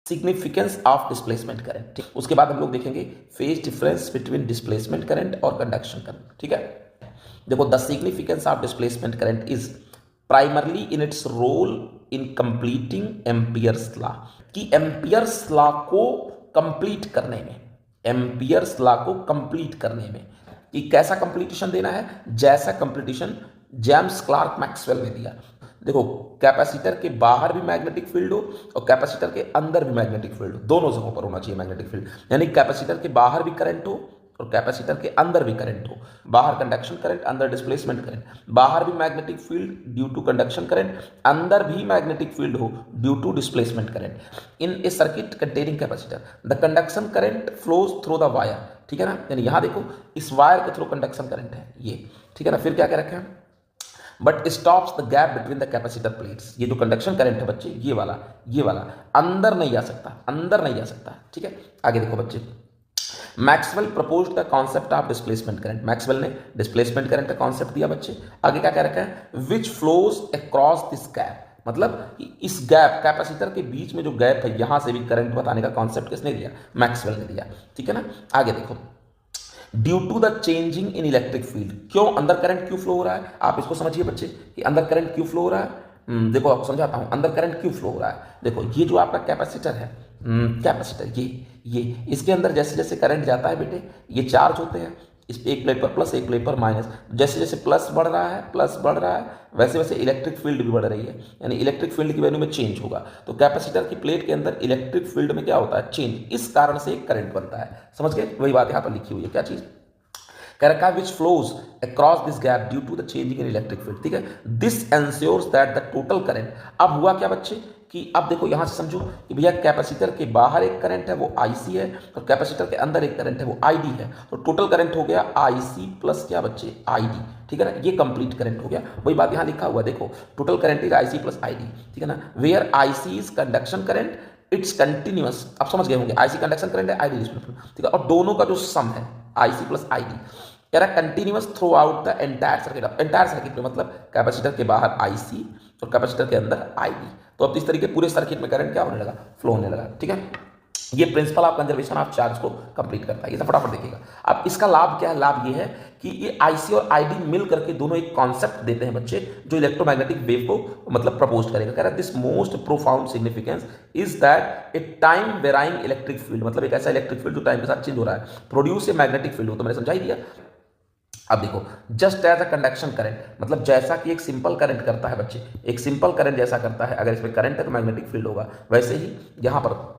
Significance of displacement current. ठीक, उसके बाद हम लोग देखेंगे phase difference between displacement current और कंडक्शन करंट। ठीक है, देखो the significance of displacement current is primarily in its role in completing Ampere's law, कि एम्पियर्स लॉ को कंप्लीट करने में, एम्पियर्स लॉ को कंप्लीट करने में, कि कैसा कंप्लीटिशन देना है, जैसा कंप्लीटिशन जेम्स क्लार्क मैक्सवेल ने दिया। देखो कैपेसिटर के बाहर भी मैग्नेटिक फील्ड हो और कैपेसिटर के अंदर भी मैग्नेटिक फील्ड हो, दोनों जगहों पर होना चाहिए मैग्नेटिक फील्ड, यानी कैपेसिटर के बाहर भी करंट हो और कैपेसिटर के अंदर भी करंट हो। बाहर कंडक्शन करंट, अंदर डिस्प्लेसमेंट करंट, बाहर भी magnetic field due to conduction current, अंदर भी मैग्नेटिक फील्ड हो due to displacement current. In a circuit containing capacitor the conduction current flows through the wire. ठीक है ना, यानी यहां देखो इस वायर के थ्रू कंडक्शन करंट है ये। ठीक है ना, फिर क्या क्या रखे हैं, but stops the gap between the capacitor plates. ये जो कंडक्शन करंट है बच्चे, ये वाला अंदर नहीं आ सकता, अंदर नहीं आ सकता। ठीक है, आगे देखो बच्चे, Maxwell proposed the concept of displacement current. Maxwell ने डिस्प्लेसमेंट करंट का कॉन्सेप्ट दिया बच्चे। आगे क्या क्या रखा है, विच फ्लोज अक्रॉस दिस गैप, मतलब इस गैप कैपेसिटर के बीच में जो गैप है यहां से भी करंट बताने का कॉन्सेप्ट किसने दिया, मैक्सवेल ने दिया। ठीक है ना, आगे देखो, due to the changing in electric field, क्यों अंदर करंट क्यों फ्लो हो रहा है, आप इसको समझिए बच्चे कि अंदर करंट क्यों फ्लो हो रहा है। देखो आपको समझाता हूं अंदर करंट क्यों फ्लो हो रहा है। देखो ये जो आपका कैपेसिटर है, कैपेसिटर ये इसके अंदर जैसे जैसे करंट जाता है बेटे, ये चार्ज होते हैं, इस एक प्लेट पर प्लस एक प्लेट पर माइनस, जैसे जैसे प्लस बढ़ रहा है वैसे वैसे इलेक्ट्रिक फील्ड भी बढ़ रही है, यानी इलेक्ट्रिक फील्ड की वैल्यू में चेंज होगा। तो कैपेसिटर की प्लेट के अंदर इलेक्ट्रिक फील्ड में क्या होता है, चेंज, इस कारण से करंट बनता है। समझ गए, वही बात यहां पर लिखी हुई है, क्या चीज, current which flows across this gap due to the changing in electric field. ठीक है, this ensures that the total current, अब हुआ क्या बच्चे कि अब देखो यहां से समझो कि भैया कैपेसिटर के बाहर एक करंट है वो IC है और कैपेसिटर के अंदर एक करंट है वो ID है, तो टोटल करंट हो गया IC प्लस क्या बच्चे ID। ठीक है ना, ये कंप्लीट करंट हो गया, वही बात यहां लिखा हुआ देखो, total current is IC plus ID। ठीक है ना, where IC is conduction current, it's continuous, आप समझ गए होंगे, IC कंडक्शन करंट है, ID डिस्प्लेसमेंट। ठीक है, और दोनों का जो सम है IC प्लस ID, कह रहा continuous through out the entire circuit. अब एंटायर सर्किट में मतलब कैपेसिटर के बाहर IC और कैपेसिटर के अंदर ID, तो अब इस तरीके पूरे सर्किट में करंट क्या होने लगा, फ्लो होने लगा। ठीक है, ये principle of conservation of charge को कंप्लीट करता है, ये फटाफट देखिएगा। अब इसका लाभ क्या है, लाभ ये है कि ये IC और ID मिल करके दोनों एक कॉन्सेप्ट देते हैं बच्चे, जो इलेक्ट्रोमैग्नेटिक वेव को मतलब प्रपोज करेगा। कह रहा है this most profound significance is that A time varying electric field, मतलब एक ऐसा इलेक्ट्रिक फील्ड जो टाइम के साथ चेंज हो रहा है, प्रोड्यूस ए मैग्नेटिक फील्ड, वो तो मैंने समझा ही दिया। अब देखो, just as a conduction current, मतलब जैसा कि एक सिंपल करंट करता है बच्चे, एक सिंपल करंट जैसा करता है, अगर इसमें करंट है तो मैग्नेटिक फील्ड होगा, वैसे ही यहां पर